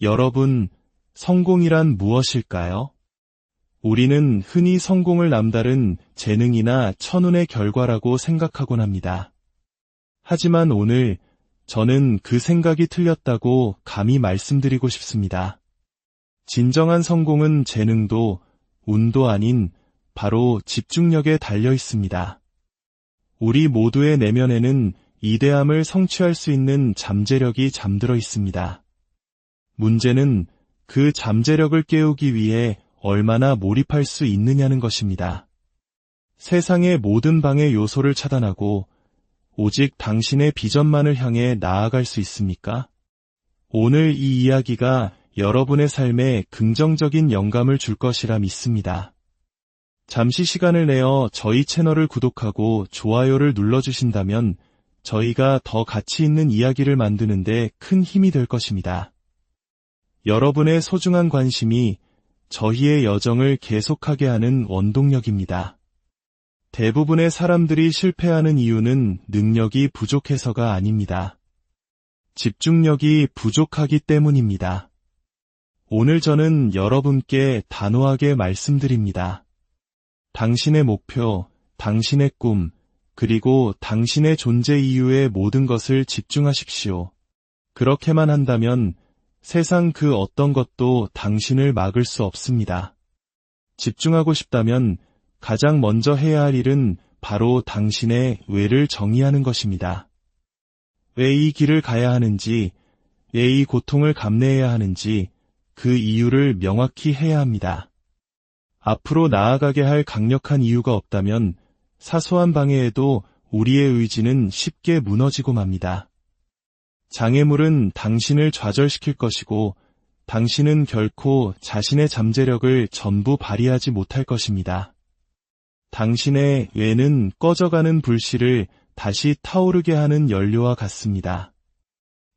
여러분, 성공이란 무엇일까요? 우리는 흔히 성공을 남다른 재능이나 천운의 결과라고 생각하곤 합니다. 하지만 오늘 저는 그 생각이 틀렸다고 감히 말씀드리고 싶습니다. 진정한 성공은 재능도 운도 아닌 바로 집중력에 달려 있습니다. 우리 모두의 내면에는 이대함을 성취할 수 있는 잠재력이 잠들어 있습니다. 문제는 그 잠재력을 깨우기 위해 얼마나 몰입할 수 있느냐는 것입니다. 세상의 모든 방해 요소를 차단하고 오직 당신의 비전만을 향해 나아갈 수 있습니까? 오늘 이 이야기가 여러분의 삶에 긍정적인 영감을 줄 것이라 믿습니다. 잠시 시간을 내어 저희 채널을 구독하고 좋아요를 눌러주신다면 저희가 더 가치 있는 이야기를 만드는 데 큰 힘이 될 것입니다. 여러분의 소중한 관심이 저희의 여정을 계속하게 하는 원동력입니다. 대부분의 사람들이 실패하는 이유는 능력이 부족해서가 아닙니다. 집중력이 부족하기 때문입니다. 오늘 저는 여러분께 단호하게 말씀드립니다. 당신의 목표, 당신의 꿈, 그리고 당신의 존재 이유의 모든 것을 집중하십시오. 그렇게만 한다면 세상 그 어떤 것도 당신을 막을 수 없습니다. 집중하고 싶다면 가장 먼저 해야 할 일은 바로 당신의 왜를 정의하는 것입니다. 왜 이 길을 가야 하는지, 왜 이 고통을 감내해야 하는지 그 이유를 명확히 해야 합니다. 앞으로 나아가게 할 강력한 이유가 없다면 사소한 방해에도 우리의 의지는 쉽게 무너지고 맙니다. 장애물은 당신을 좌절시킬 것이고 당신은 결코 자신의 잠재력을 전부 발휘하지 못할 것입니다. 당신의 왜는 꺼져가는 불씨를 다시 타오르게 하는 연료와 같습니다.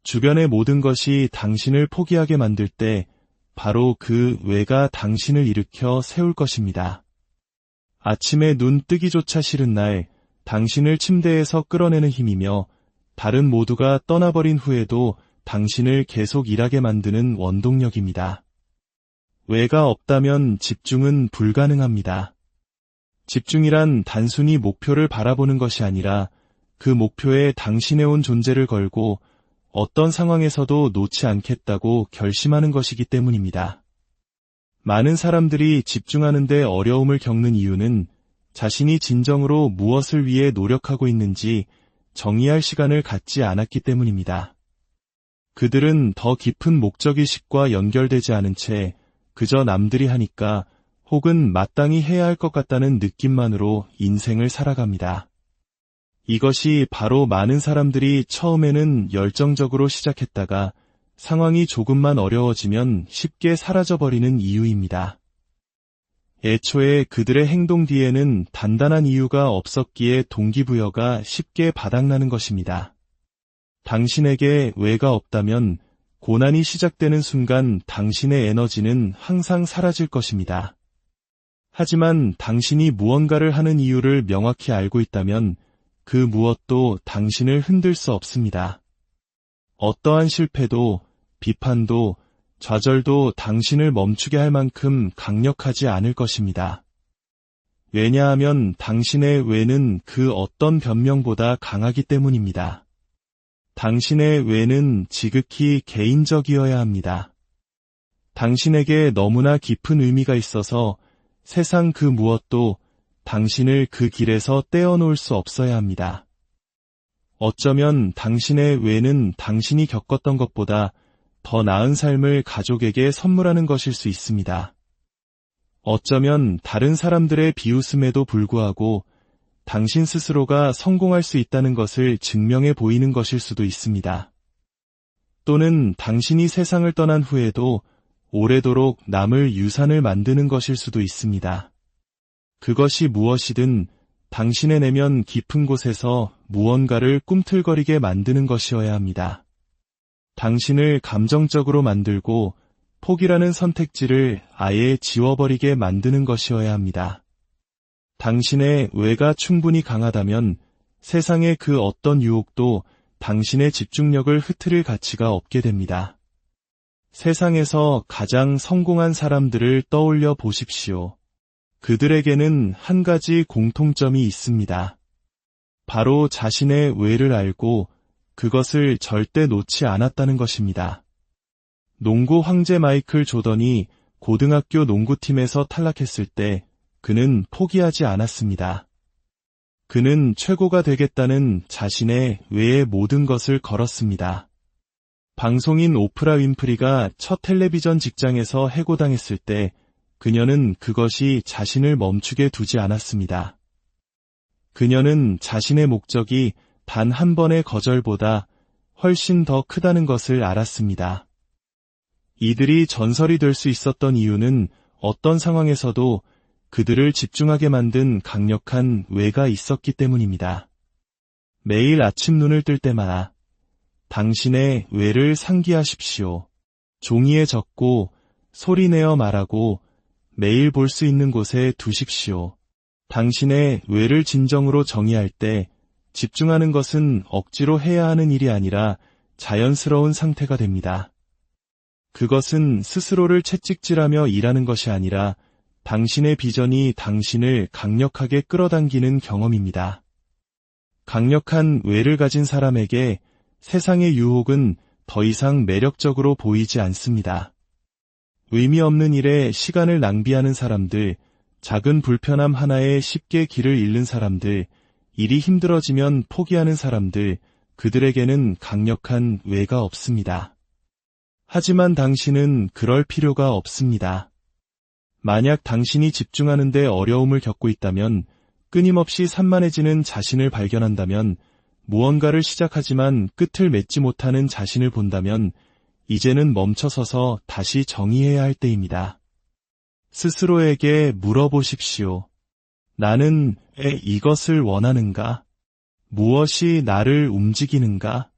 주변의 모든 것이 당신을 포기하게 만들 때 바로 그 왜가 당신을 일으켜 세울 것입니다. 아침에 눈 뜨기조차 싫은 날 당신을 침대에서 끌어내는 힘이며 다른 모두가 떠나버린 후에도 당신을 계속 일하게 만드는 원동력입니다. 왜가 없다면 집중은 불가능합니다. 집중이란 단순히 목표를 바라보는 것이 아니라 그 목표에 당신의 온 존재를 걸고 어떤 상황에서도 놓지 않겠다고 결심하는 것이기 때문입니다. 많은 사람들이 집중하는 데 어려움을 겪는 이유는 자신이 진정으로 무엇을 위해 노력하고 있는지 정의할 시간을 갖지 않았기 때문입니다. 그들은 더 깊은 목적의식과 연결되지 않은 채 그저 남들이 하니까 혹은 마땅히 해야 할 것 같다는 느낌만으로 인생을 살아갑니다. 이것이 바로 많은 사람들이 처음에는 열정적으로 시작했다가 상황이 조금만 어려워지면 쉽게 사라져버리는 이유입니다. 애초에 그들의 행동 뒤에는 단단한 이유가 없었기에 동기부여가 쉽게 바닥나는 것입니다. 당신에게 왜가 없다면 고난이 시작되는 순간 당신의 에너지는 항상 사라질 것입니다. 하지만 당신이 무언가를 하는 이유를 명확히 알고 있다면 그 무엇도 당신을 흔들 수 없습니다. 어떠한 실패도, 비판도, 좌절도 당신을 멈추게 할 만큼 강력하지 않을 것입니다. 왜냐하면 당신의 왜는 그 어떤 변명보다 강하기 때문입니다. 당신의 왜는 지극히 개인적이어야 합니다. 당신에게 너무나 깊은 의미가 있어서 세상 그 무엇도 당신을 그 길에서 떼어놓을 수 없어야 합니다. 어쩌면 당신의 왜는 당신이 겪었던 것보다 더 나은 삶을 가족에게 선물하는 것일 수 있습니다. 어쩌면 다른 사람들의 비웃음에도 불구하고 당신 스스로가 성공할 수 있다는 것을 증명해 보이는 것일 수도 있습니다. 또는 당신이 세상을 떠난 후에도 오래도록 남을 유산을 만드는 것일 수도 있습니다. 그것이 무엇이든 당신의 내면 깊은 곳에서 무언가를 꿈틀거리게 만드는 것이어야 합니다. 당신을 감정적으로 만들고 포기라는 선택지를 아예 지워버리게 만드는 것이어야 합니다. 당신의 왜가 충분히 강하다면 세상의 그 어떤 유혹도 당신의 집중력을 흐트릴 가치가 없게 됩니다. 세상에서 가장 성공한 사람들을 떠올려 보십시오. 그들에게는 한 가지 공통점이 있습니다. 바로 자신의 왜를 알고 그것을 절대 놓지 않았다는 것입니다. 농구 황제 마이클 조던이 고등학교 농구팀에서 탈락했을 때 그는 포기하지 않았습니다. 그는 최고가 되겠다는 자신의 왜의 모든 것을 걸었습니다. 방송인 오프라 윈프리가 첫 텔레비전 직장에서 해고당했을 때 그녀는 그것이 자신을 멈추게 두지 않았습니다. 그녀는 자신의 목적이 단 한 번의 거절보다 훨씬 더 크다는 것을 알았습니다. 이들이 전설이 될 수 있었던 이유는 어떤 상황에서도 그들을 집중하게 만든 강력한 왜가 있었기 때문입니다. 매일 아침 눈을 뜰 때마다 당신의 왜를 상기하십시오. 종이에 적고 소리내어 말하고 매일 볼 수 있는 곳에 두십시오. 당신의 왜를 진정으로 정의할 때 집중하는 것은 억지로 해야 하는 일이 아니라 자연스러운 상태가 됩니다. 그것은 스스로를 채찍질하며 일하는 것이 아니라 당신의 비전이 당신을 강력하게 끌어당기는 경험입니다. 강력한 왜를 가진 사람에게 세상의 유혹은 더 이상 매력적으로 보이지 않습니다. 의미 없는 일에 시간을 낭비하는 사람들, 작은 불편함 하나에 쉽게 길을 잃는 사람들, 일이 힘들어지면 포기하는 사람들, 그들에게는 강력한 왜가 없습니다. 하지만 당신은 그럴 필요가 없습니다. 만약 당신이 집중하는 데 어려움을 겪고 있다면, 끊임없이 산만해지는 자신을 발견한다면, 무언가를 시작하지만 끝을 맺지 못하는 자신을 본다면, 이제는 멈춰서서 다시 정의해야 할 때입니다. 스스로에게 물어보십시오. 나는 왜 이것을 원하는가? 무엇이 나를 움직이는가?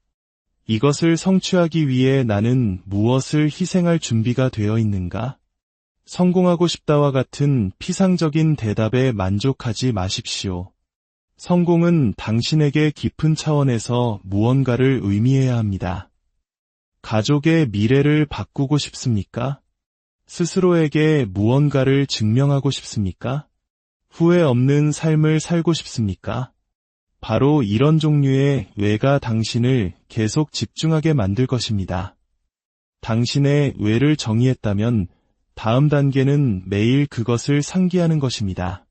이것을 성취하기 위해 나는 무엇을 희생할 준비가 되어 있는가? 성공하고 싶다와 같은 피상적인 대답에 만족하지 마십시오. 성공은 당신에게 깊은 차원에서 무언가를 의미해야 합니다. 가족의 미래를 바꾸고 싶습니까? 스스로에게 무언가를 증명하고 싶습니까? 후회 없는 삶을 살고 싶습니까? 바로 이런 종류의 왜가 당신을 계속 집중하게 만들 것입니다. 당신의 왜를 정의했다면 다음 단계는 매일 그것을 상기하는 것입니다.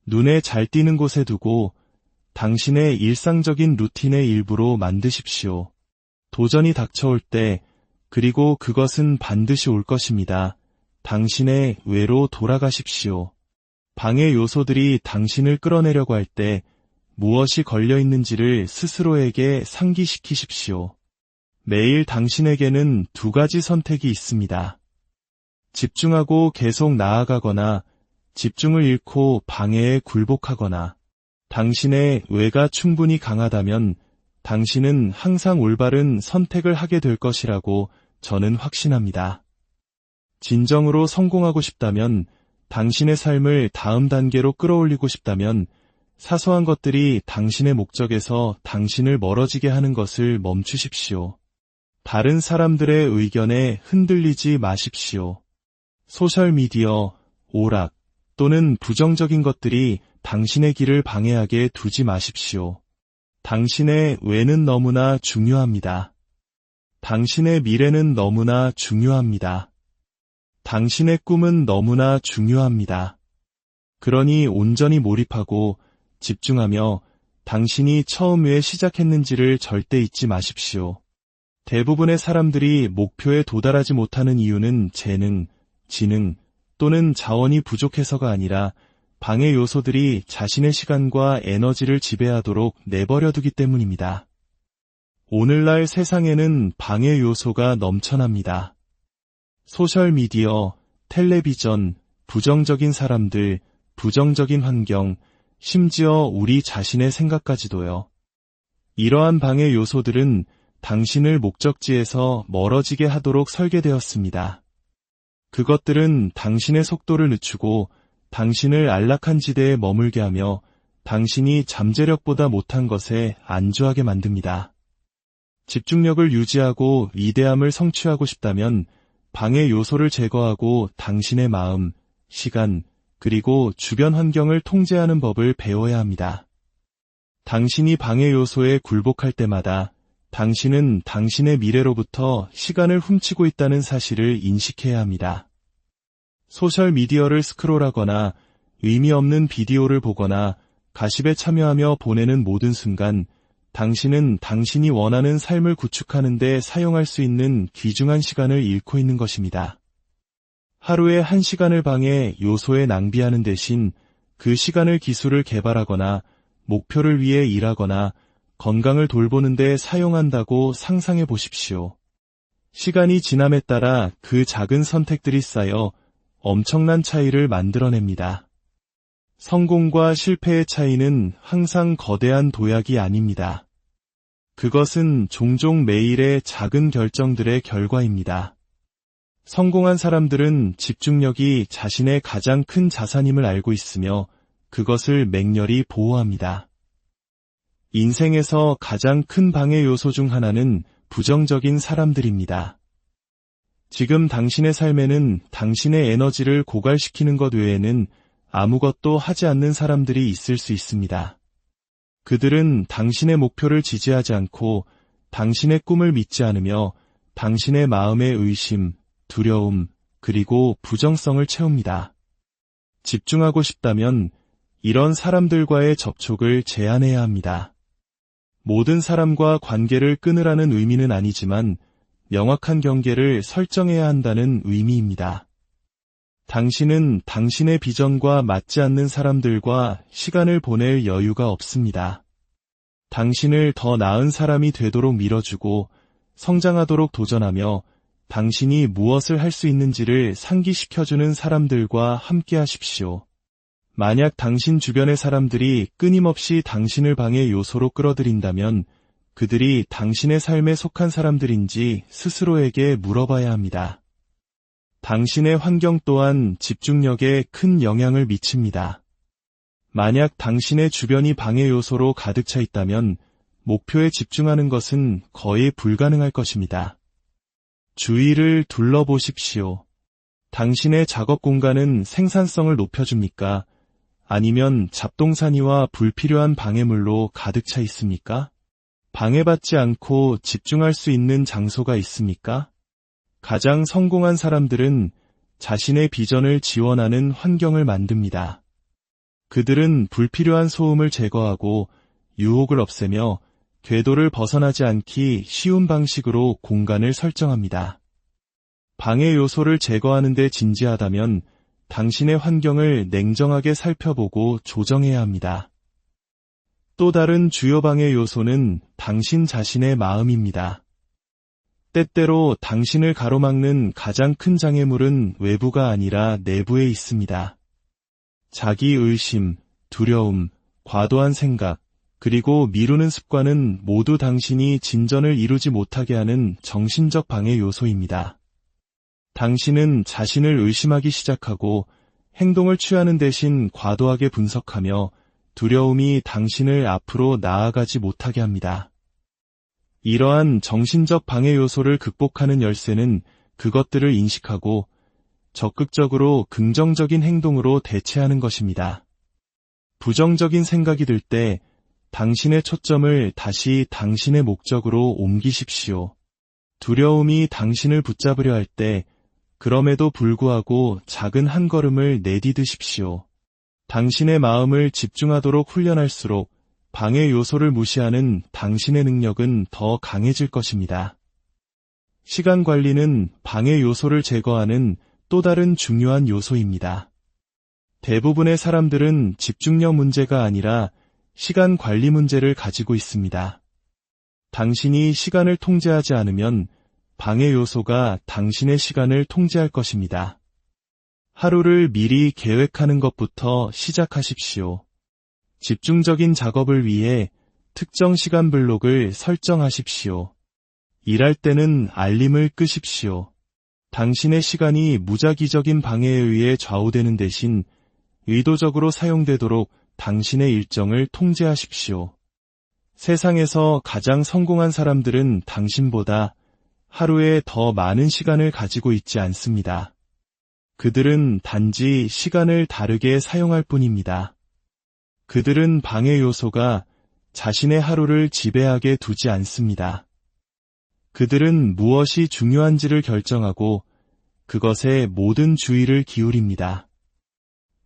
눈에 잘 띄는 곳에 두고 당신의 일상적인 루틴의 일부로 만드십시오. 도전이 닥쳐올 때, 그리고 그것은 반드시 올 것입니다. 당신의 왜로 돌아가십시오. 방해 요소들이 당신을 끌어내려고 할 때 무엇이 걸려 있는지를 스스로에게 상기시키십시오. 매일 당신에게는 두 가지 선택이 있습니다. 집중하고 계속 나아가거나 집중을 잃고 방해에 굴복하거나. 당신의 왜가 충분히 강하다면 당신은 항상 올바른 선택을 하게 될 것이라고 저는 확신합니다. 진정으로 성공하고 싶다면, 당신의 삶을 다음 단계로 끌어올리고 싶다면 사소한 것들이 당신의 목적에서 당신을 멀어지게 하는 것을 멈추십시오. 다른 사람들의 의견에 흔들리지 마십시오. 소셜미디어, 오락 또는 부정적인 것들이 당신의 길을 방해하게 두지 마십시오. 당신의 왜는 너무나 중요합니다. 당신의 미래는 너무나 중요합니다. 당신의 꿈은 너무나 중요합니다. 그러니 온전히 몰입하고 집중하며 당신이 처음 왜 시작했는지를 절대 잊지 마십시오. 대부분의 사람들이 목표에 도달하지 못하는 이유는 재능, 지능 또는 자원이 부족해서가 아니라 방해 요소들이 자신의 시간과 에너지를 지배하도록 내버려두기 때문입니다. 오늘날 세상에는 방해 요소가 넘쳐납니다. 소셜미디어, 텔레비전, 부정적인 사람들, 부정적인 환경, 심지어 우리 자신의 생각까지도요. 이러한 방해 요소들은 당신을 목적지에서 멀어지게 하도록 설계되었습니다. 그것들은 당신의 속도를 늦추고 당신을 안락한 지대에 머물게 하며 당신이 잠재력보다 못한 것에 안주하게 만듭니다. 집중력을 유지하고 위대함을 성취하고 싶다면 방해 요소를 제거하고 당신의 마음, 시간, 그리고 주변 환경을 통제하는 법을 배워야 합니다. 당신이 방해 요소에 굴복할 때마다 당신은 당신의 미래로부터 시간을 훔치고 있다는 사실을 인식해야 합니다. 소셜미디어를 스크롤하거나 의미 없는 비디오를 보거나 가십에 참여하며 보내는 모든 순간 당신은 당신이 원하는 삶을 구축하는 데 사용할 수 있는 귀중한 시간을 잃고 있는 것입니다. 하루에 1시간을 방해 요소에 낭비하는 대신 그 시간을 기술을 개발하거나 목표를 위해 일하거나 건강을 돌보는 데 사용한다고 상상해 보십시오. 시간이 지남에 따라 그 작은 선택들이 쌓여 엄청난 차이를 만들어냅니다. 성공과 실패의 차이는 항상 거대한 도약이 아닙니다. 그것은 종종 매일의 작은 결정들의 결과입니다. 성공한 사람들은 집중력이 자신의 가장 큰 자산임을 알고 있으며 그것을 맹렬히 보호합니다. 인생에서 가장 큰 방해 요소 중 하나는 부정적인 사람들입니다. 지금 당신의 삶에는 당신의 에너지를 고갈시키는 것 외에는 아무것도 하지 않는 사람들이 있을 수 있습니다. 그들은 당신의 목표를 지지하지 않고 당신의 꿈을 믿지 않으며 당신의 마음의 의심, 두려움, 그리고 부정성을 채웁니다. 집중하고 싶다면 이런 사람들과의 접촉을 제한해야 합니다. 모든 사람과 관계를 끊으라는 의미는 아니지만 명확한 경계를 설정해야 한다는 의미입니다. 당신은 당신의 비전과 맞지 않는 사람들과 시간을 보낼 여유가 없습니다. 당신을 더 나은 사람이 되도록 밀어주고 성장하도록 도전하며 당신이 무엇을 할 수 있는지를 상기시켜주는 사람들과 함께 하십시오. 만약 당신 주변의 사람들이 끊임없이 당신을 방해 요소로 끌어들인다면 그들이 당신의 삶에 속한 사람들인지 스스로에게 물어봐야 합니다. 당신의 환경 또한 집중력에 큰 영향을 미칩니다. 만약 당신의 주변이 방해 요소로 가득 차 있다면 목표에 집중하는 것은 거의 불가능할 것입니다. 주위를 둘러보십시오. 당신의 작업 공간은 생산성을 높여줍니까? 아니면 잡동사니와 불필요한 방해물로 가득 차 있습니까? 방해받지 않고 집중할 수 있는 장소가 있습니까? 가장 성공한 사람들은 자신의 비전을 지원하는 환경을 만듭니다. 그들은 불필요한 소음을 제거하고 유혹을 없애며 궤도를 벗어나지 않기 쉬운 방식으로 공간을 설정합니다. 방해 요소를 제거하는 데 진지하다면 당신의 환경을 냉정하게 살펴보고 조정해야 합니다. 또 다른 주요 방해 요소는 당신 자신의 마음입니다. 때때로 당신을 가로막는 가장 큰 장애물은 외부가 아니라 내부에 있습니다. 자기 의심, 두려움, 과도한 생각, 그리고 미루는 습관은 모두 당신이 진전을 이루지 못하게 하는 정신적 방해 요소입니다. 당신은 자신을 의심하기 시작하고 행동을 취하는 대신 과도하게 분석하며 두려움이 당신을 앞으로 나아가지 못하게 합니다. 이러한 정신적 방해 요소를 극복하는 열쇠는 그것들을 인식하고 적극적으로 긍정적인 행동으로 대체하는 것입니다. 부정적인 생각이 들 때 당신의 초점을 다시 당신의 목적으로 옮기십시오. 두려움이 당신을 붙잡으려 할 때 그럼에도 불구하고 작은 한 걸음을 내디드십시오. 당신의 마음을 집중하도록 훈련할수록 방해 요소를 무시하는 당신의 능력은 더 강해질 것입니다. 시간 관리는 방해 요소를 제거하는 또 다른 중요한 요소입니다. 대부분의 사람들은 집중력 문제가 아니라 시간 관리 문제를 가지고 있습니다. 당신이 시간을 통제하지 않으면 방해 요소가 당신의 시간을 통제할 것입니다. 하루를 미리 계획하는 것부터 시작하십시오. 집중적인 작업을 위해 특정 시간 블록을 설정하십시오. 일할 때는 알림을 끄십시오. 당신의 시간이 무작위적인 방해에 의해 좌우되는 대신 의도적으로 사용되도록 당신의 일정을 통제하십시오. 세상에서 가장 성공한 사람들은 당신보다 하루에 더 많은 시간을 가지고 있지 않습니다. 그들은 단지 시간을 다르게 사용할 뿐입니다. 그들은 방해 요소가 자신의 하루를 지배하게 두지 않습니다. 그들은 무엇이 중요한지를 결정하고 그것에 모든 주의를 기울입니다.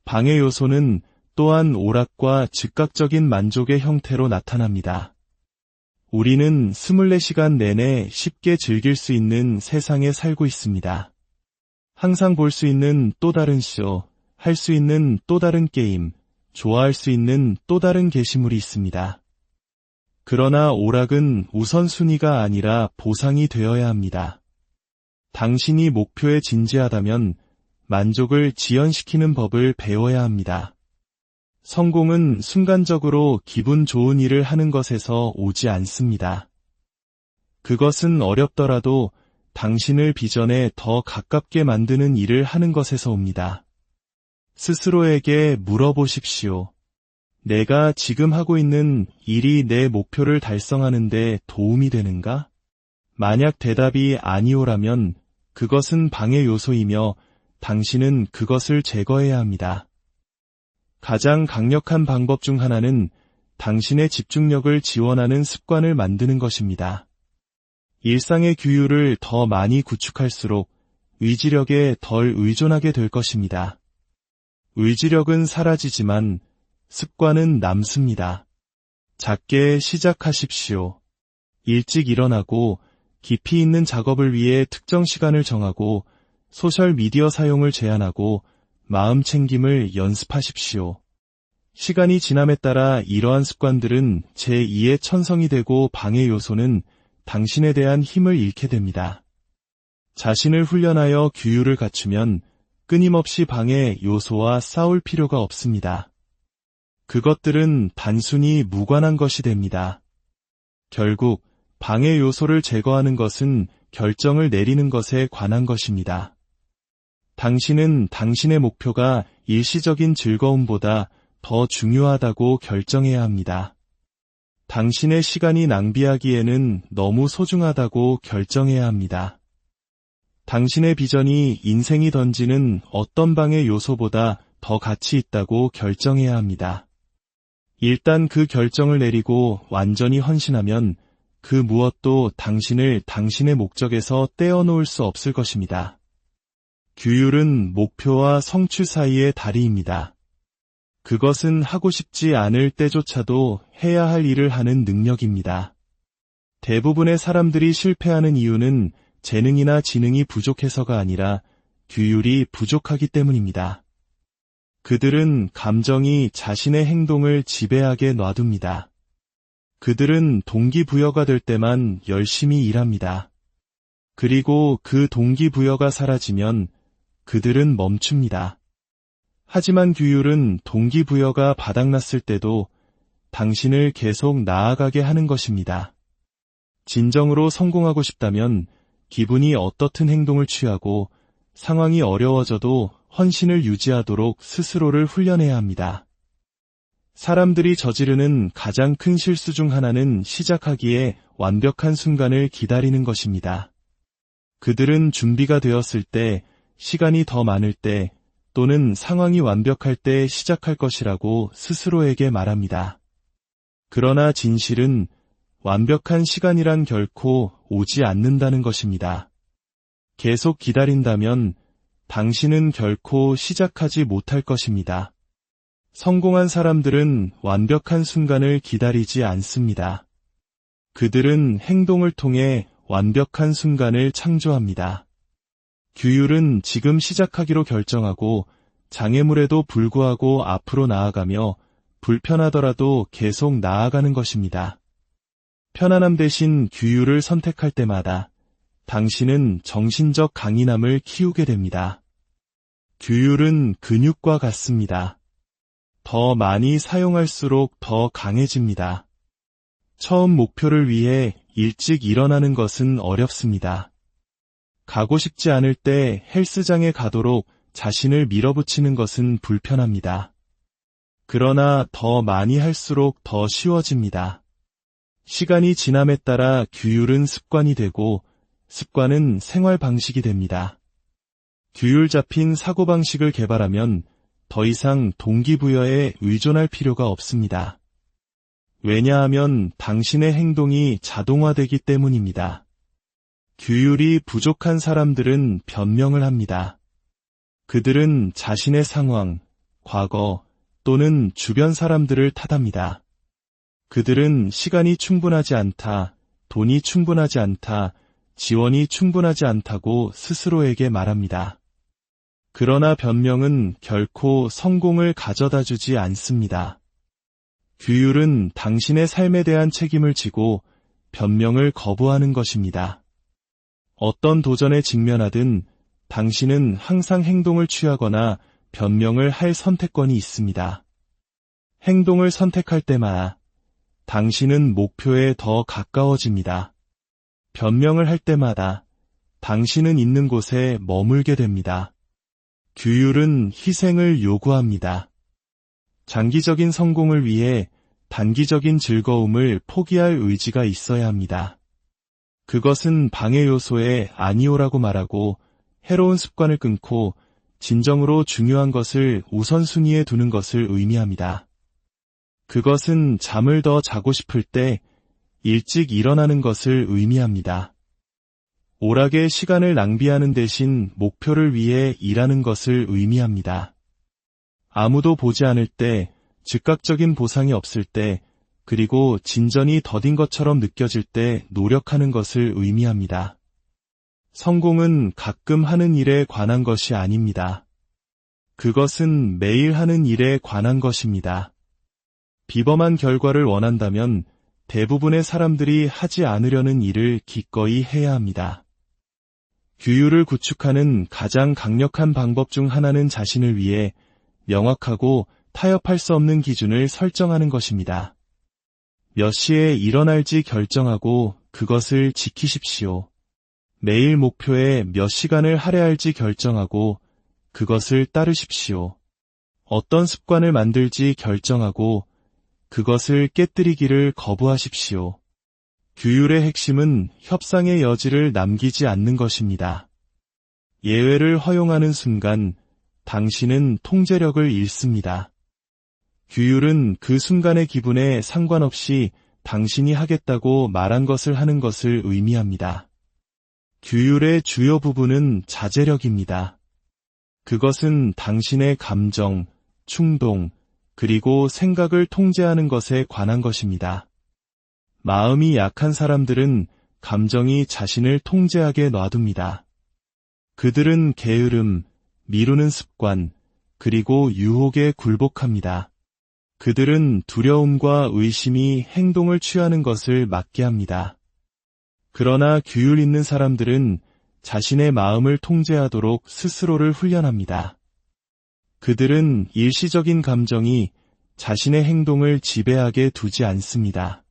방해 요소는 또한 오락과 즉각적인 만족의 형태로 나타납니다. 우리는 24시간 내내 쉽게 즐길 수 있는 세상에 살고 있습니다. 항상 볼 수 있는 또 다른 쇼, 할 수 있는 또 다른 게임, 좋아할 수 있는 또 다른 게시물이 있습니다. 그러나 오락은 우선순위가 아니라 보상이 되어야 합니다. 당신이 목표에 진지하다면 만족을 지연시키는 법을 배워야 합니다. 성공은 순간적으로 기분 좋은 일을 하는 것에서 오지 않습니다. 그것은 어렵더라도 당신을 비전에 더 가깝게 만드는 일을 하는 것에서 옵니다. 스스로에게 물어보십시오. 내가 지금 하고 있는 일이 내 목표를 달성하는 데 도움이 되는가? 만약 대답이 아니오라면 그것은 방해 요소이며 당신은 그것을 제거해야 합니다. 가장 강력한 방법 중 하나는 당신의 집중력을 지원하는 습관을 만드는 것입니다. 일상의 규율을 더 많이 구축할수록 의지력에 덜 의존하게 될 것입니다. 의지력은 사라지지만 습관은 남습니다. 작게 시작하십시오. 일찍 일어나고 깊이 있는 작업을 위해 특정 시간을 정하고 소셜미디어 사용을 제한하고 마음 챙김을 연습하십시오. 시간이 지남에 따라 이러한 습관들은 제2의 천성이 되고 방해 요소는 당신에 대한 힘을 잃게 됩니다. 자신을 훈련하여 규율을 갖추면 끊임없이 방해 요소와 싸울 필요가 없습니다. 그것들은 단순히 무관한 것이 됩니다. 결국 방해 요소를 제거하는 것은 결정을 내리는 것에 관한 것입니다. 당신은 당신의 목표가 일시적인 즐거움보다 더 중요하다고 결정해야 합니다. 당신의 시간이 낭비하기에는 너무 소중하다고 결정해야 합니다. 당신의 비전이 인생이 던지는 어떤 방해 요소보다 더 가치 있다고 결정해야 합니다. 일단 그 결정을 내리고 완전히 헌신하면 그 무엇도 당신을 당신의 목적에서 떼어놓을 수 없을 것입니다. 규율은 목표와 성취 사이의 다리입니다. 그것은 하고 싶지 않을 때조차도 해야 할 일을 하는 능력입니다. 대부분의 사람들이 실패하는 이유는 재능이나 지능이 부족해서가 아니라 규율이 부족하기 때문입니다. 그들은 감정이 자신의 행동을 지배하게 놔둡니다. 그들은 동기부여가 될 때만 열심히 일합니다. 그리고 그 동기부여가 사라지면 그들은 멈춥니다. 하지만 규율은 동기부여가 바닥났을 때도 당신을 계속 나아가게 하는 것입니다. 진정으로 성공하고 싶다면 기분이 어떻든 행동을 취하고 상황이 어려워져도 헌신을 유지하도록 스스로를 훈련해야 합니다. 사람들이 저지르는 가장 큰 실수 중 하나는 시작하기에 완벽한 순간을 기다리는 것입니다. 그들은 준비가 되었을 때, 시간이 더 많을 때, 또는 상황이 완벽할 때 시작할 것이라고 스스로에게 말합니다. 그러나 진실은 완벽한 시간이란 결코 오지 않는다는 것입니다. 계속 기다린다면 당신은 결코 시작하지 못할 것입니다. 성공한 사람들은 완벽한 순간을 기다리지 않습니다. 그들은 행동을 통해 완벽한 순간을 창조합니다. 규율은 지금 시작하기로 결정하고 장애물에도 불구하고 앞으로 나아가며 불편하더라도 계속 나아가는 것입니다. 편안함 대신 규율을 선택할 때마다 당신은 정신적 강인함을 키우게 됩니다. 규율은 근육과 같습니다. 더 많이 사용할수록 더 강해집니다. 처음 목표를 위해 일찍 일어나는 것은 어렵습니다. 가고 싶지 않을 때 헬스장에 가도록 자신을 밀어붙이는 것은 불편합니다. 그러나 더 많이 할수록 더 쉬워집니다. 시간이 지남에 따라 규율은 습관이 되고 습관은 생활 방식이 됩니다. 규율 잡힌 사고방식을 개발하면 더 이상 동기부여에 의존할 필요가 없습니다. 왜냐하면 당신의 행동이 자동화되기 때문입니다. 규율이 부족한 사람들은 변명을 합니다. 그들은 자신의 상황, 과거 또는 주변 사람들을 탓합니다. 그들은 시간이 충분하지 않다, 돈이 충분하지 않다, 지원이 충분하지 않다고 스스로에게 말합니다. 그러나 변명은 결코 성공을 가져다 주지 않습니다. 규율은 당신의 삶에 대한 책임을 지고 변명을 거부하는 것입니다. 어떤 도전에 직면하든 당신은 항상 행동을 취하거나 변명을 할 선택권이 있습니다. 행동을 선택할 때마다 당신은 목표에 더 가까워집니다. 변명을 할 때마다 당신은 있는 곳에 머물게 됩니다. 규율은 희생을 요구합니다. 장기적인 성공을 위해 단기적인 즐거움을 포기할 의지가 있어야 합니다. 그것은 방해 요소에 아니오라고 말하고 해로운 습관을 끊고 진정으로 중요한 것을 우선순위에 두는 것을 의미합니다. 그것은 잠을 더 자고 싶을 때 일찍 일어나는 것을 의미합니다. 오락의 시간을 낭비하는 대신 목표를 위해 일하는 것을 의미합니다. 아무도 보지 않을 때, 즉각적인 보상이 없을 때, 그리고 진전이 더딘 것처럼 느껴질 때 노력하는 것을 의미합니다. 성공은 가끔 하는 일에 관한 것이 아닙니다. 그것은 매일 하는 일에 관한 것입니다. 비범한 결과를 원한다면 대부분의 사람들이 하지 않으려는 일을 기꺼이 해야 합니다. 규율을 구축하는 가장 강력한 방법 중 하나는 자신을 위해 명확하고 타협할 수 없는 기준을 설정하는 것입니다. 몇 시에 일어날지 결정하고 그것을 지키십시오. 매일 목표에 몇 시간을 할애할지 결정하고 그것을 따르십시오. 어떤 습관을 만들지 결정하고 그것을 깨뜨리기를 거부하십시오. 규율의 핵심은 협상의 여지를 남기지 않는 것입니다. 예외를 허용하는 순간 당신은 통제력을 잃습니다. 규율은 그 순간의 기분에 상관없이 당신이 하겠다고 말한 것을 하는 것을 의미합니다. 규율의 주요 부분은 자제력입니다. 그것은 당신의 감정, 충동, 그리고 생각을 통제하는 것에 관한 것입니다. 마음이 약한 사람들은 감정이 자신을 통제하게 놔둡니다. 그들은 게으름, 미루는 습관, 그리고 유혹에 굴복합니다. 그들은 두려움과 의심이 행동을 취하는 것을 막게 합니다. 그러나 규율 있는 사람들은 자신의 마음을 통제하도록 스스로를 훈련합니다. 그들은 일시적인 감정이 자신의 행동을 지배하게 두지 않습니다.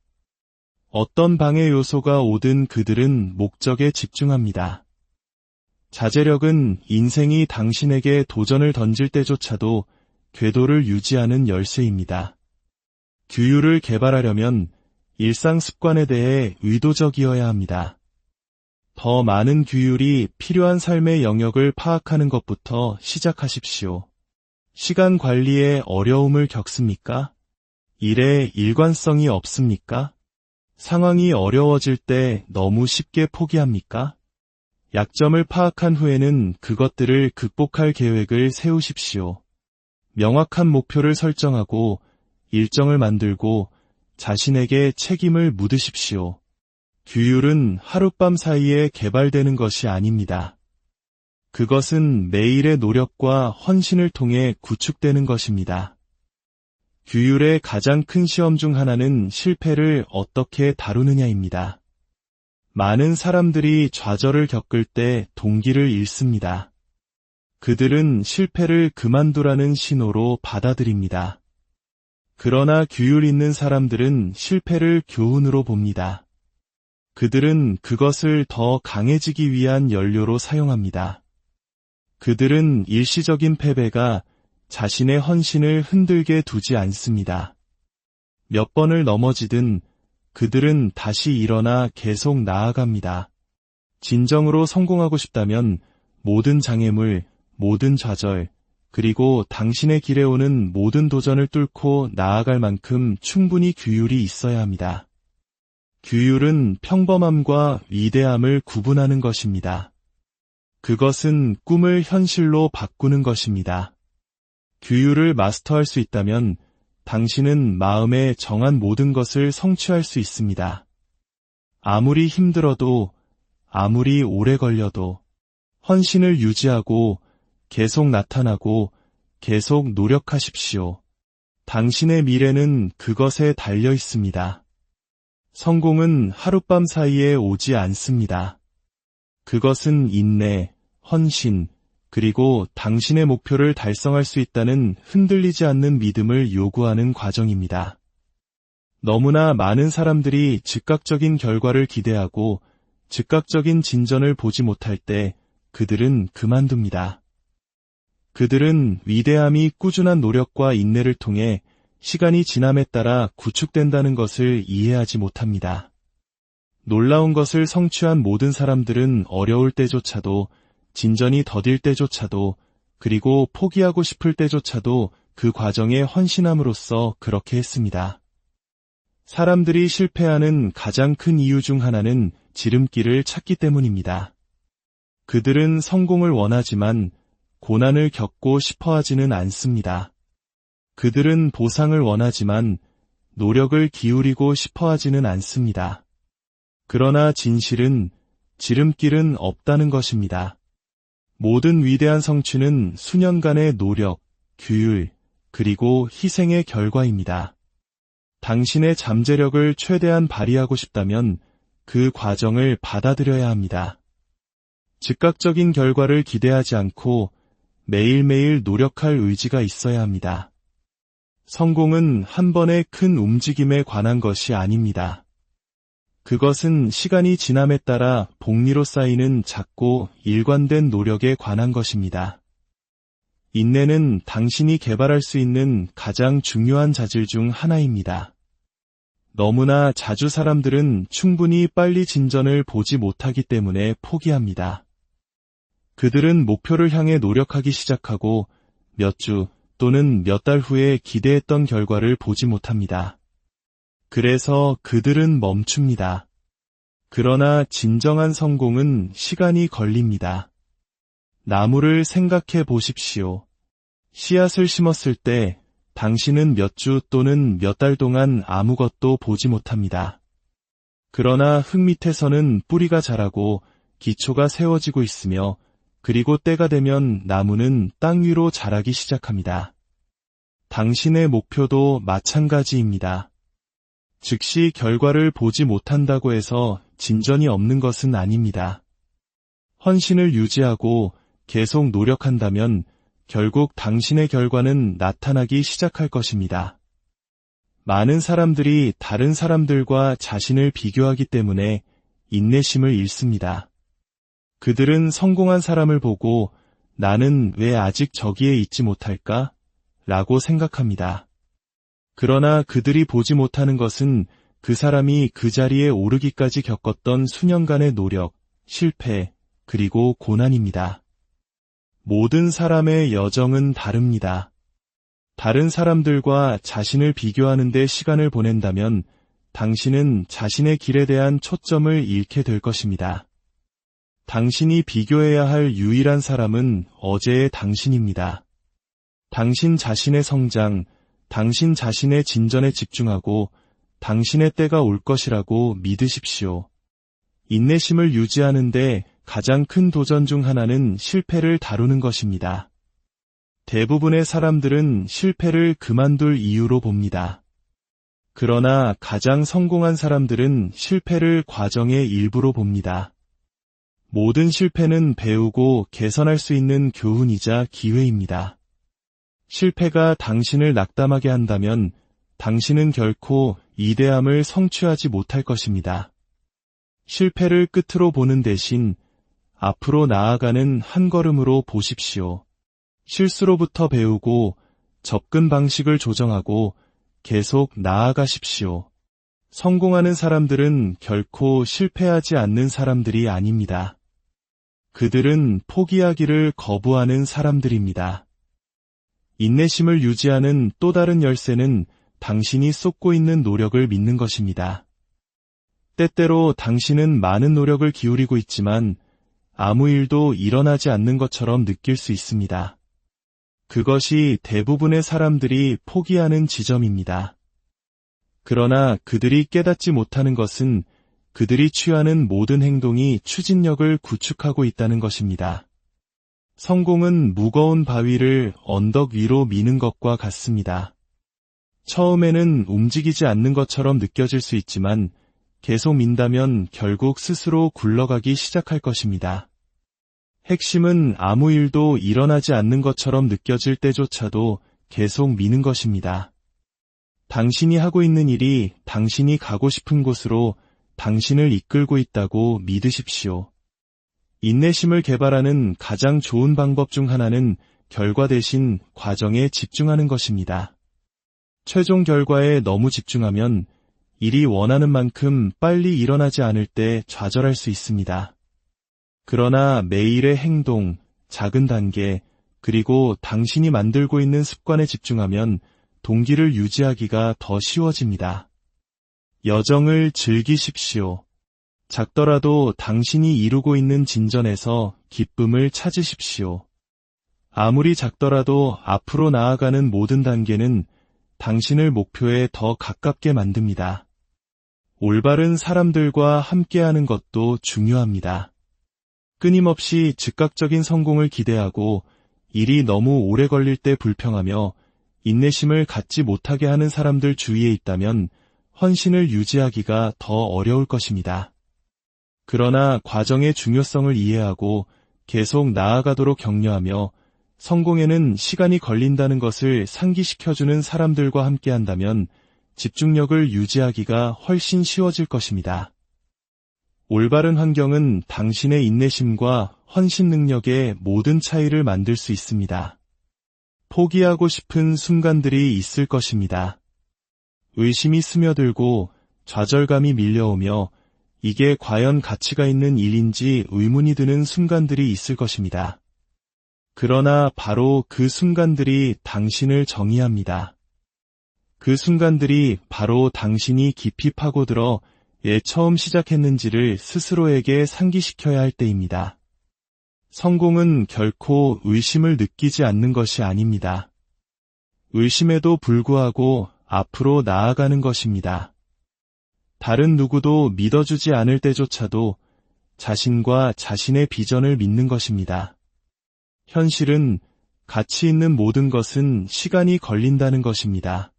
어떤 방해 요소가 오든 그들은 목적에 집중합니다. 자제력은 인생이 당신에게 도전을 던질 때조차도 궤도를 유지하는 열쇠입니다. 규율을 개발하려면 일상 습관에 대해 의도적이어야 합니다. 더 많은 규율이 필요한 삶의 영역을 파악하는 것부터 시작하십시오. 시간 관리에 어려움을 겪습니까? 일에 일관성이 없습니까? 상황이 어려워질 때 너무 쉽게 포기합니까? 약점을 파악한 후에는 그것들을 극복할 계획을 세우십시오. 명확한 목표를 설정하고 일정을 만들고 자신에게 책임을 묻으십시오. 규율은 하룻밤 사이에 개발되는 것이 아닙니다. 그것은 매일의 노력과 헌신을 통해 구축되는 것입니다. 규율의 가장 큰 시험 중 하나는 실패를 어떻게 다루느냐입니다. 많은 사람들이 좌절을 겪을 때 동기를 잃습니다. 그들은 실패를 그만두라는 신호로 받아들입니다. 그러나 규율 있는 사람들은 실패를 교훈으로 봅니다. 그들은 그것을 더 강해지기 위한 연료로 사용합니다. 그들은 일시적인 패배가 자신의 헌신을 흔들게 두지 않습니다. 몇 번을 넘어지든 그들은 다시 일어나 계속 나아갑니다. 진정으로 성공하고 싶다면 모든 장애물, 모든 좌절, 그리고 당신의 길에 오는 모든 도전을 뚫고 나아갈 만큼 충분히 규율이 있어야 합니다. 규율은 평범함과 위대함을 구분하는 것입니다. 그것은 꿈을 현실로 바꾸는 것입니다. 규율을 마스터할 수 있다면 당신은 마음에 정한 모든 것을 성취할 수 있습니다. 아무리 힘들어도, 아무리 오래 걸려도 헌신을 유지하고 계속 나타나고 계속 노력하십시오. 당신의 미래는 그것에 달려 있습니다. 성공은 하룻밤 사이에 오지 않습니다. 그것은 인내, 헌신, 그리고 당신의 목표를 달성할 수 있다는 흔들리지 않는 믿음을 요구하는 과정입니다. 너무나 많은 사람들이 즉각적인 결과를 기대하고 즉각적인 진전을 보지 못할 때 그들은 그만둡니다. 그들은 위대함이 꾸준한 노력과 인내를 통해 시간이 지남에 따라 구축된다는 것을 이해하지 못합니다. 놀라운 것을 성취한 모든 사람들은 어려울 때조차도, 진전이 더딜 때조차도, 그리고 포기하고 싶을 때조차도 그 과정에 헌신함으로써 그렇게 했습니다. 사람들이 실패하는 가장 큰 이유 중 하나는 지름길을 찾기 때문입니다. 그들은 성공을 원하지만 고난을 겪고 싶어 하지는 않습니다. 그들은 보상을 원하지만 노력을 기울이고 싶어 하지는 않습니다. 그러나 진실은 지름길은 없다는 것입니다. 모든 위대한 성취는 수년간의 노력, 규율, 그리고 희생의 결과입니다. 당신의 잠재력을 최대한 발휘하고 싶다면 그 과정을 받아들여야 합니다. 즉각적인 결과를 기대하지 않고 매일매일 노력할 의지가 있어야 합니다. 성공은 한 번의 큰 움직임에 관한 것이 아닙니다. 그것은 시간이 지남에 따라 복리로 쌓이는 작고 일관된 노력에 관한 것입니다. 인내는 당신이 개발할 수 있는 가장 중요한 자질 중 하나입니다. 너무나 자주 사람들은 충분히 빨리 진전을 보지 못하기 때문에 포기합니다. 그들은 목표를 향해 노력하기 시작하고 몇 주 또는 몇 달 후에 기대했던 결과를 보지 못합니다. 그래서 그들은 멈춥니다. 그러나 진정한 성공은 시간이 걸립니다. 나무를 생각해 보십시오. 씨앗을 심었을 때 당신은 몇 주 또는 몇 달 동안 아무것도 보지 못합니다. 그러나 흙 밑에서는 뿌리가 자라고 기초가 세워지고 있으며 그리고 때가 되면 나무는 땅 위로 자라기 시작합니다. 당신의 목표도 마찬가지입니다. 즉시 결과를 보지 못한다고 해서 진전이 없는 것은 아닙니다. 헌신을 유지하고 계속 노력한다면 결국 당신의 결과는 나타나기 시작할 것입니다. 많은 사람들이 다른 사람들과 자신을 비교하기 때문에 인내심을 잃습니다. 그들은 성공한 사람을 보고 나는 왜 아직 저기에 있지 못할까? 라고 생각합니다. 그러나 그들이 보지 못하는 것은 그 사람이 그 자리에 오르기까지 겪었던 수년간의 노력, 실패, 그리고 고난입니다. 모든 사람의 여정은 다릅니다. 다른 사람들과 자신을 비교하는 데 시간을 보낸다면 당신은 자신의 길에 대한 초점을 잃게 될 것입니다. 당신이 비교해야 할 유일한 사람은 어제의 당신입니다. 당신 자신의 성장, 당신 자신의 진전에 집중하고 당신의 때가 올 것이라고 믿으십시오. 인내심을 유지하는데 가장 큰 도전 중 하나는 실패를 다루는 것입니다. 대부분의 사람들은 실패를 그만둘 이유로 봅니다. 그러나 가장 성공한 사람들은 실패를 과정의 일부로 봅니다. 모든 실패는 배우고 개선할 수 있는 교훈이자 기회입니다. 실패가 당신을 낙담하게 한다면 당신은 결코 이대함을 성취하지 못할 것입니다. 실패를 끝으로 보는 대신 앞으로 나아가는 한 걸음으로 보십시오. 실수로부터 배우고 접근 방식을 조정하고 계속 나아가십시오. 성공하는 사람들은 결코 실패하지 않는 사람들이 아닙니다. 그들은 포기하기를 거부하는 사람들입니다. 인내심을 유지하는 또 다른 열쇠는 당신이 쏟고 있는 노력을 믿는 것입니다. 때때로 당신은 많은 노력을 기울이고 있지만 아무 일도 일어나지 않는 것처럼 느낄 수 있습니다. 그것이 대부분의 사람들이 포기하는 지점입니다. 그러나 그들이 깨닫지 못하는 것은 그들이 취하는 모든 행동이 추진력을 구축하고 있다는 것입니다. 성공은 무거운 바위를 언덕 위로 미는 것과 같습니다. 처음에는 움직이지 않는 것처럼 느껴질 수 있지만 계속 민다면 결국 스스로 굴러가기 시작할 것입니다. 핵심은 아무 일도 일어나지 않는 것처럼 느껴질 때조차도 계속 미는 것입니다. 당신이 하고 있는 일이 당신이 가고 싶은 곳으로 당신을 이끌고 있다고 믿으십시오. 인내심을 개발하는 가장 좋은 방법 중 하나는 결과 대신 과정에 집중하는 것입니다. 최종 결과에 너무 집중하면 일이 원하는 만큼 빨리 일어나지 않을 때 좌절할 수 있습니다. 그러나 매일의 행동, 작은 단계, 그리고 당신이 만들고 있는 습관에 집중하면 동기를 유지하기가 더 쉬워집니다. 여정을 즐기십시오. 작더라도 당신이 이루고 있는 진전에서 기쁨을 찾으십시오. 아무리 작더라도 앞으로 나아가는 모든 단계는 당신을 목표에 더 가깝게 만듭니다. 올바른 사람들과 함께하는 것도 중요합니다. 끊임없이 즉각적인 성공을 기대하고 일이 너무 오래 걸릴 때 불평하며 인내심을 갖지 못하게 하는 사람들 주위에 있다면 헌신을 유지하기가 더 어려울 것입니다. 그러나 과정의 중요성을 이해하고 계속 나아가도록 격려하며 성공에는 시간이 걸린다는 것을 상기시켜주는 사람들과 함께한다면 집중력을 유지하기가 훨씬 쉬워질 것입니다. 올바른 환경은 당신의 인내심과 헌신 능력의 모든 차이를 만들 수 있습니다. 포기하고 싶은 순간들이 있을 것입니다. 의심이 스며들고 좌절감이 밀려오며 이게 과연 가치가 있는 일인지 의문이 드는 순간들이 있을 것입니다. 그러나 바로 그 순간들이 당신을 정의합니다. 그 순간들이 바로 당신이 깊이 파고들어 처음 시작했는지를 스스로에게 상기시켜야 할 때입니다. 성공은 결코 의심을 느끼지 않는 것이 아닙니다. 의심에도 불구하고 앞으로 나아가는 것입니다. 다른 누구도 믿어주지 않을 때조차도 자신과 자신의 비전을 믿는 것입니다. 현실은 가치 있는 모든 것은 시간이 걸린다는 것입니다.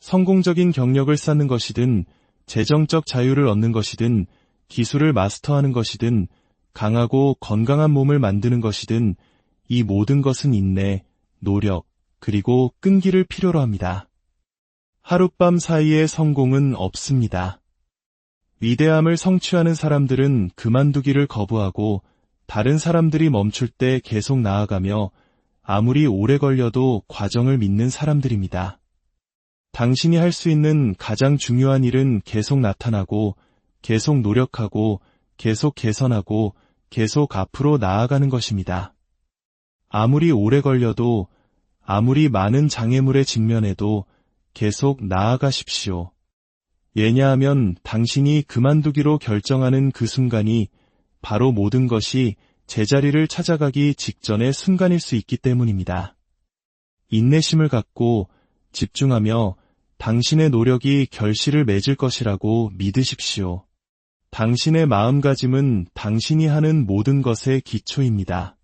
성공적인 경력을 쌓는 것이든 재정적 자유를 얻는 것이든 기술을 마스터하는 것이든 강하고 건강한 몸을 만드는 것이든 이 모든 것은 인내, 노력, 그리고 끈기를 필요로 합니다. 하룻밤 사이에 성공은 없습니다. 위대함을 성취하는 사람들은 그만두기를 거부하고 다른 사람들이 멈출 때 계속 나아가며 아무리 오래 걸려도 과정을 믿는 사람들입니다. 당신이 할 수 있는 가장 중요한 일은 계속 나타나고, 계속 노력하고, 계속 개선하고, 계속 앞으로 나아가는 것입니다. 아무리 오래 걸려도, 아무리 많은 장애물에 직면해도 계속 나아가십시오. 왜냐하면 당신이 그만두기로 결정하는 그 순간이 바로 모든 것이 제자리를 찾아가기 직전의 순간일 수 있기 때문입니다. 인내심을 갖고 집중하며 당신의 노력이 결실을 맺을 것이라고 믿으십시오. 당신의 마음가짐은 당신이 하는 모든 것의 기초입니다.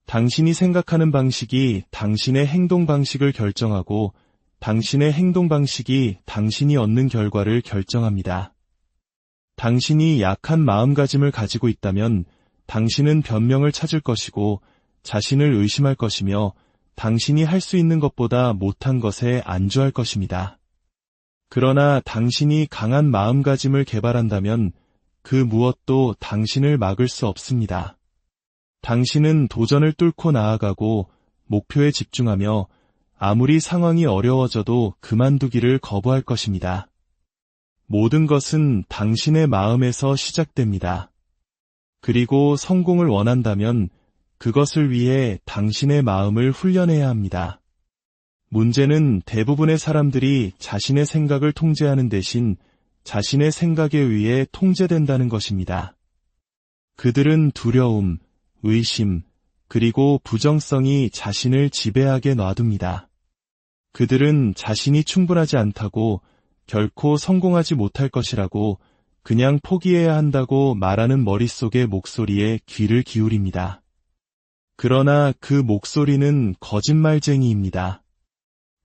당신이 생각하는 방식이 당신의 행동 방식을 결정하고 당신의 행동 방식이 당신이 얻는 결과를 결정합니다. 당신이 약한 마음가짐을 가지고 있다면 당신은 변명을 찾을 것이고 자신을 의심할 것이며 당신이 할 수 있는 것보다 못한 것에 안주할 것입니다. 그러나 당신이 강한 마음가짐을 개발한다면 그 무엇도 당신을 막을 수 없습니다. 당신은 도전을 뚫고 나아가고 목표에 집중하며 아무리 상황이 어려워져도 그만두기를 거부할 것입니다. 모든 것은 당신의 마음에서 시작됩니다. 그리고 성공을 원한다면 그것을 위해 당신의 마음을 훈련해야 합니다. 문제는 대부분의 사람들이 자신의 생각을 통제하는 대신 자신의 생각에 의해 통제된다는 것입니다. 그들은 두려움, 의심, 그리고 부정성이 자신을 지배하게 놔둡니다. 그들은 자신이 충분하지 않다고, 결코 성공하지 못할 것이라고, 그냥 포기해야 한다고 말하는 머릿속의 목소리에 귀를 기울입니다. 그러나 그 목소리는 거짓말쟁이입니다.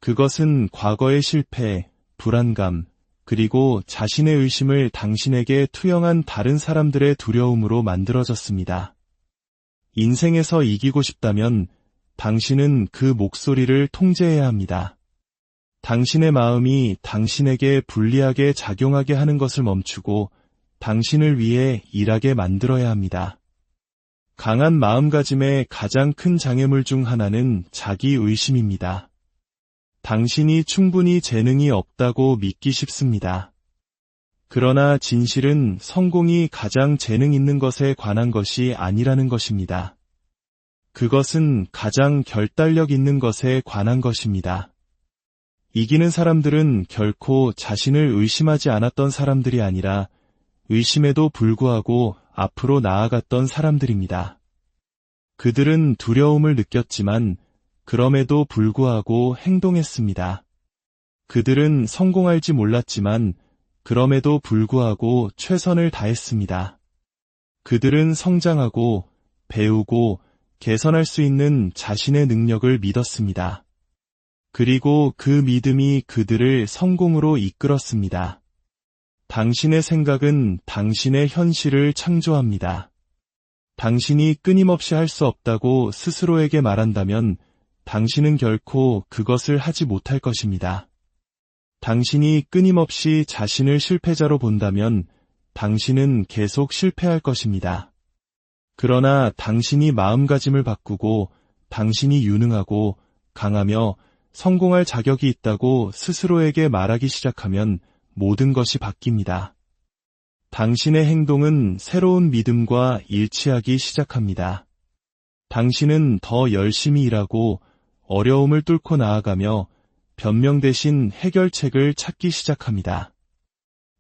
그것은 과거의 실패, 불안감, 그리고 자신의 의심을 당신에게 투영한 다른 사람들의 두려움으로 만들어졌습니다. 인생에서 이기고 싶다면 당신은 그 목소리를 통제해야 합니다. 당신의 마음이 당신에게 불리하게 작용하게 하는 것을 멈추고 당신을 위해 일하게 만들어야 합니다. 강한 마음가짐의 가장 큰 장애물 중 하나는 자기의심입니다. 당신이 충분히 재능이 없다고 믿기 쉽습니다. 그러나 진실은 성공이 가장 재능 있는 것에 관한 것이 아니라는 것입니다. 그것은 가장 결단력 있는 것에 관한 것입니다. 이기는 사람들은 결코 자신을 의심하지 않았던 사람들이 아니라 의심에도 불구하고 앞으로 나아갔던 사람들입니다. 그들은 두려움을 느꼈지만 그럼에도 불구하고 행동했습니다. 그들은 성공할지 몰랐지만 그럼에도 불구하고 최선을 다했습니다. 그들은 성장하고 배우고 개선할 수 있는 자신의 능력을 믿었습니다. 그리고 그 믿음이 그들을 성공으로 이끌었습니다. 당신의 생각은 당신의 현실을 창조합니다. 당신이 끊임없이 할 수 없다고 스스로에게 말한다면 당신은 결코 그것을 하지 못할 것입니다. 당신이 끊임없이 자신을 실패자로 본다면 당신은 계속 실패할 것입니다. 그러나 당신이 마음가짐을 바꾸고 당신이 유능하고 강하며 성공할 자격이 있다고 스스로에게 말하기 시작하면 모든 것이 바뀝니다. 당신의 행동은 새로운 믿음과 일치하기 시작합니다. 당신은 더 열심히 일하고 어려움을 뚫고 나아가며 변명 대신 해결책을 찾기 시작합니다.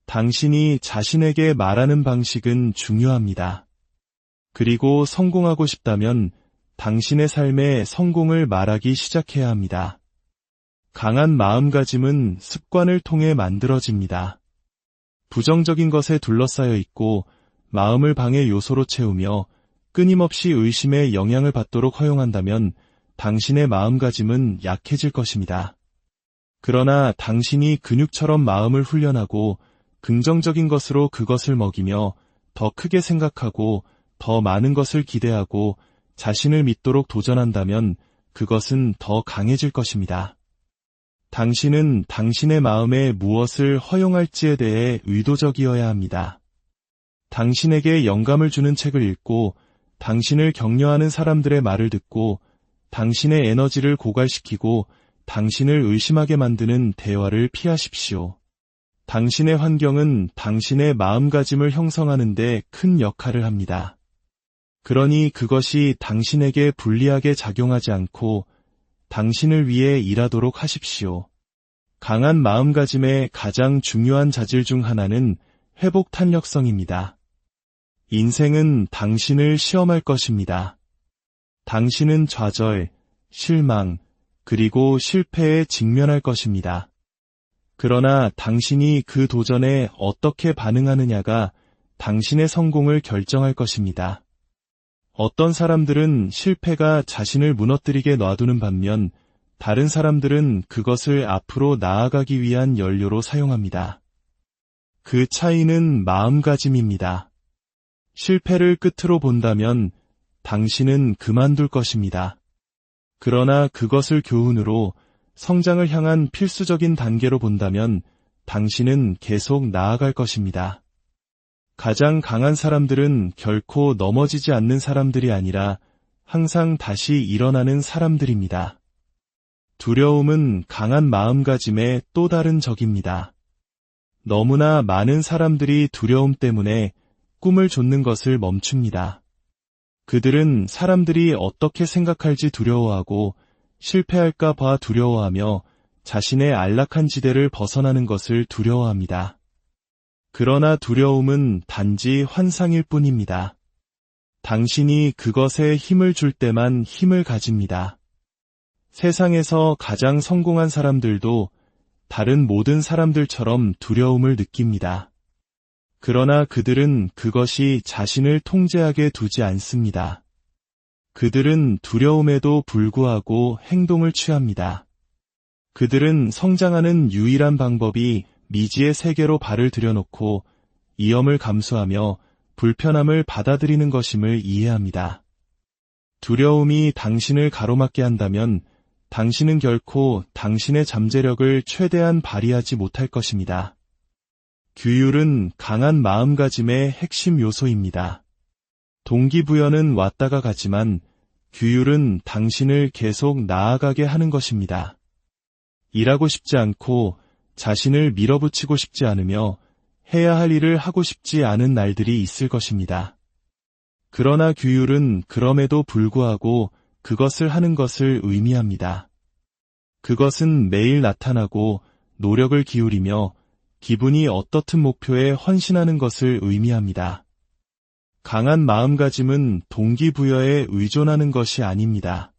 당신이 자신에게 말하는 방식은 중요합니다. 그리고 성공하고 싶다면 당신의 삶에 성공을 말하기 시작해야 합니다. 강한 마음가짐은 습관을 통해 만들어집니다. 부정적인 것에 둘러싸여 있고 마음을 방해 요소로 채우며 끊임없이 의심에 영향을 받도록 허용한다면 당신의 마음가짐은 약해질 것입니다. 그러나 당신이 근육처럼 마음을 훈련하고 긍정적인 것으로 그것을 먹이며 더 크게 생각하고 더 많은 것을 기대하고 자신을 믿도록 도전한다면 그것은 더 강해질 것입니다. 당신은 당신의 마음에 무엇을 허용할지에 대해 의도적이어야 합니다. 당신에게 영감을 주는 책을 읽고 당신을 격려하는 사람들의 말을 듣고 당신의 에너지를 고갈시키고 당신을 의심하게 만드는 대화를 피하십시오. 당신의 환경은 당신의 마음가짐을 형성하는 데 큰 역할을 합니다. 그러니 그것이 당신에게 불리하게 작용하지 않고 당신을 위해 일하도록 하십시오. 강한 마음가짐의 가장 중요한 자질 중 하나는 회복 탄력성입니다. 인생은 당신을 시험할 것입니다. 당신은 좌절, 실망, 그리고 실패에 직면할 것입니다. 그러나 당신이 그 도전에 어떻게 반응하느냐가 당신의 성공을 결정할 것입니다. 어떤 사람들은 실패가 자신을 무너뜨리게 놔두는 반면 다른 사람들은 그것을 앞으로 나아가기 위한 연료로 사용합니다. 그 차이는 마음가짐입니다. 실패를 끝으로 본다면 당신은 그만둘 것입니다. 그러나 그것을 교훈으로 성장을 향한 필수적인 단계로 본다면 당신은 계속 나아갈 것입니다. 가장 강한 사람들은 결코 넘어지지 않는 사람들이 아니라 항상 다시 일어나는 사람들입니다. 두려움은 강한 마음가짐의 또 다른 적입니다. 너무나 많은 사람들이 두려움 때문에 꿈을 좇는 것을 멈춥니다. 그들은 사람들이 어떻게 생각할지 두려워하고 실패할까 봐 두려워하며 자신의 안락한 지대를 벗어나는 것을 두려워합니다. 그러나 두려움은 단지 환상일 뿐입니다. 당신이 그것에 힘을 줄 때만 힘을 가집니다. 세상에서 가장 성공한 사람들도 다른 모든 사람들처럼 두려움을 느낍니다. 그러나 그들은 그것이 자신을 통제하게 두지 않습니다. 그들은 두려움에도 불구하고 행동을 취합니다. 그들은 성장하는 유일한 방법이 미지의 세계로 발을 들여놓고 위험을 감수하며 불편함을 받아들이는 것임을 이해합니다. 두려움이 당신을 가로막게 한다면 당신은 결코 당신의 잠재력을 최대한 발휘하지 못할 것입니다. 규율은 강한 마음가짐의 핵심 요소입니다. 동기부여는 왔다가 가지만 규율은 당신을 계속 나아가게 하는 것입니다. 일하고 싶지 않고 자신을 밀어붙이고 싶지 않으며 해야 할 일을 하고 싶지 않은 날들이 있을 것입니다. 그러나 규율은 그럼에도 불구하고 그것을 하는 것을 의미합니다. 그것은 매일 나타나고 노력을 기울이며 기분이 어떻든 목표에 헌신하는 것을 의미합니다. 강한 마음가짐은 동기부여에 의존하는 것이 아닙니다.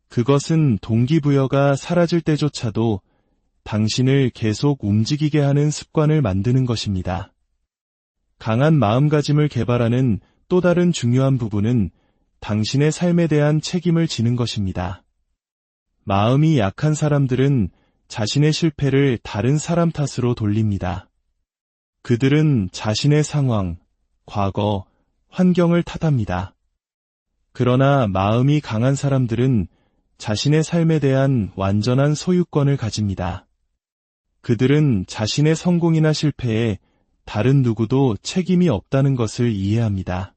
그것은 동기부여가 사라질 때조차도 당신을 계속 움직이게 하는 습관을 만드는 것입니다. 강한 마음가짐을 개발하는 또 다른 중요한 부분은 당신의 삶에 대한 책임을 지는 것입니다. 마음이 약한 사람들은 자신의 실패를 다른 사람 탓으로 돌립니다. 그들은 자신의 상황, 과거, 환경을 탓합니다. 그러나 마음이 강한 사람들은 자신의 삶에 대한 완전한 소유권을 가집니다. 그들은 자신의 성공이나 실패에 다른 누구도 책임이 없다는 것을 이해합니다.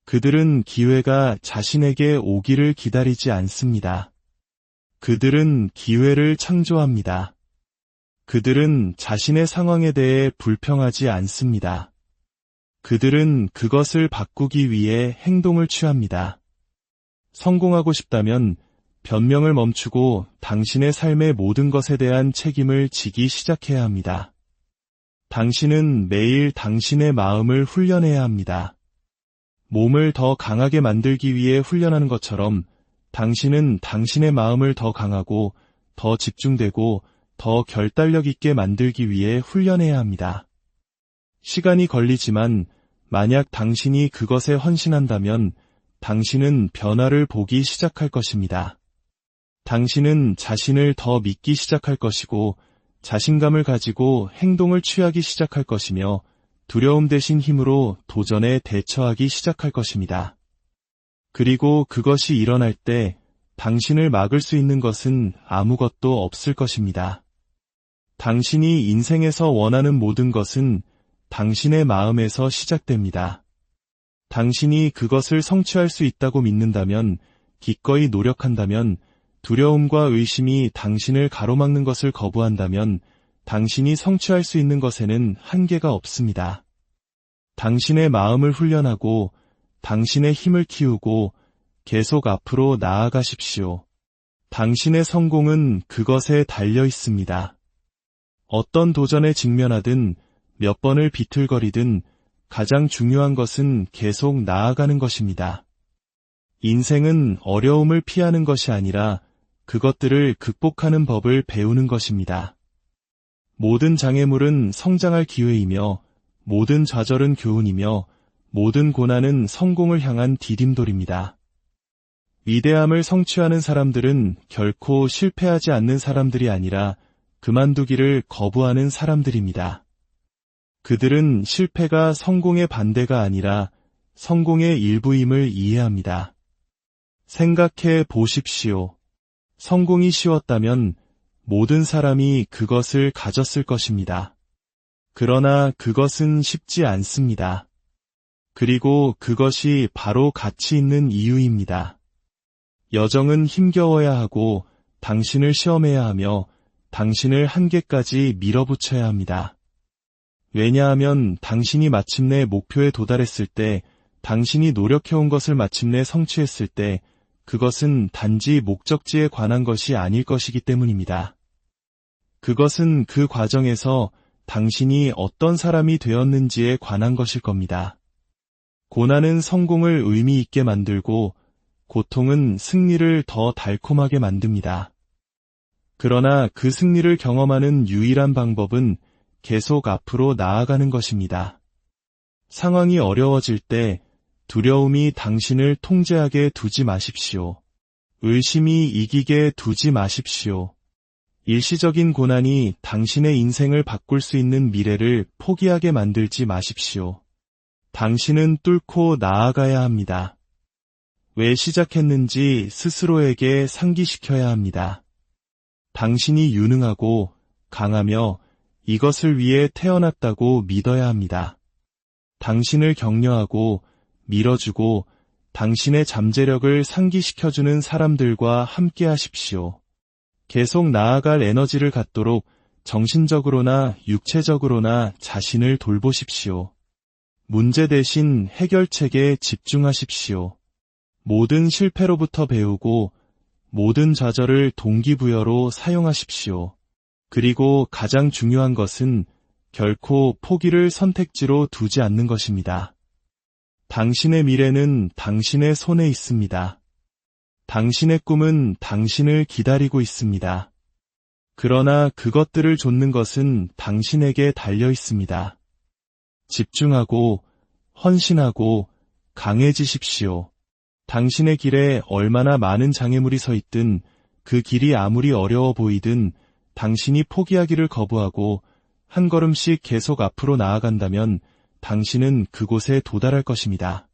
그들은 기회가 자신에게 오기를 기다리지 않습니다. 그들은 기회를 창조합니다. 그들은 자신의 상황에 대해 불평하지 않습니다. 그들은 그것을 바꾸기 위해 행동을 취합니다. 성공하고 싶다면 변명을 멈추고 당신의 삶의 모든 것에 대한 책임을 지기 시작해야 합니다. 당신은 매일 당신의 마음을 훈련해야 합니다. 몸을 더 강하게 만들기 위해 훈련하는 것처럼 당신은 당신의 마음을 더 강하고 더 집중되고 더 결단력 있게 만들기 위해 훈련해야 합니다. 시간이 걸리지만 만약 당신이 그것에 헌신한다면 당신은 변화를 보기 시작할 것입니다. 당신은 자신을 더 믿기 시작할 것이고 자신감을 가지고 행동을 취하기 시작할 것이며 두려움 대신 힘으로 도전에 대처하기 시작할 것입니다. 그리고 그것이 일어날 때 당신을 막을 수 있는 것은 아무것도 없을 것입니다. 당신이 인생에서 원하는 모든 것은 당신의 마음에서 시작됩니다. 당신이 그것을 성취할 수 있다고 믿는다면, 기꺼이 노력한다면, 두려움과 의심이 당신을 가로막는 것을 거부한다면 당신이 성취할 수 있는 것에는 한계가 없습니다. 당신의 마음을 훈련하고 당신의 힘을 키우고 계속 앞으로 나아가십시오. 당신의 성공은 그것에 달려 있습니다. 어떤 도전에 직면하든 몇 번을 비틀거리든 가장 중요한 것은 계속 나아가는 것입니다. 인생은 어려움을 피하는 것이 아니라 그것들을 극복하는 법을 배우는 것입니다. 모든 장애물은 성장할 기회이며 모든 좌절은 교훈이며 모든 고난은 성공을 향한 디딤돌입니다. 위대함을 성취하는 사람들은 결코 실패하지 않는 사람들이 아니라 그만두기를 거부하는 사람들입니다. 그들은 실패가 성공의 반대가 아니라 성공의 일부임을 이해합니다. 생각해 보십시오. 성공이 쉬웠다면 모든 사람이 그것을 가졌을 것입니다. 그러나 그것은 쉽지 않습니다. 그리고 그것이 바로 가치 있는 이유입니다. 여정은 힘겨워야 하고 당신을 시험해야 하며 당신을 한계까지 밀어붙여야 합니다. 왜냐하면 당신이 마침내 목표에 도달했을 때, 당신이 노력해온 것을 마침내 성취했을 때, 그것은 단지 목적지에 관한 것이 아닐 것이기 때문입니다. 그것은 그 과정에서 당신이 어떤 사람이 되었는지에 관한 것일 겁니다. 고난은 성공을 의미 있게 만들고, 고통은 승리를 더 달콤하게 만듭니다. 그러나 그 승리를 경험하는 유일한 방법은 계속 앞으로 나아가는 것입니다. 상황이 어려워질 때 두려움이 당신을 통제하게 두지 마십시오. 의심이 이기게 두지 마십시오. 일시적인 고난이 당신의 인생을 바꿀 수 있는 미래를 포기하게 만들지 마십시오. 당신은 뚫고 나아가야 합니다. 왜 시작했는지 스스로에게 상기시켜야 합니다. 당신이 유능하고 강하며 이것을 위해 태어났다고 믿어야 합니다. 당신을 격려하고 밀어주고 당신의 잠재력을 상기시켜주는 사람들과 함께 하십시오. 계속 나아갈 에너지를 갖도록 정신적으로나 육체적으로나 자신을 돌보십시오. 문제 대신 해결책에 집중하십시오. 모든 실패로부터 배우고 모든 좌절을 동기부여로 사용하십시오. 그리고 가장 중요한 것은 결코 포기를 선택지로 두지 않는 것입니다. 당신의 미래는 당신의 손에 있습니다. 당신의 꿈은 당신을 기다리고 있습니다. 그러나 그것들을 좇는 것은 당신에게 달려 있습니다. 집중하고 헌신하고 강해지십시오. 당신의 길에 얼마나 많은 장애물이 서 있든 그 길이 아무리 어려워 보이든 당신이 포기하기를 거부하고 한 걸음씩 계속 앞으로 나아간다면 당신은 그곳에 도달할 것입니다.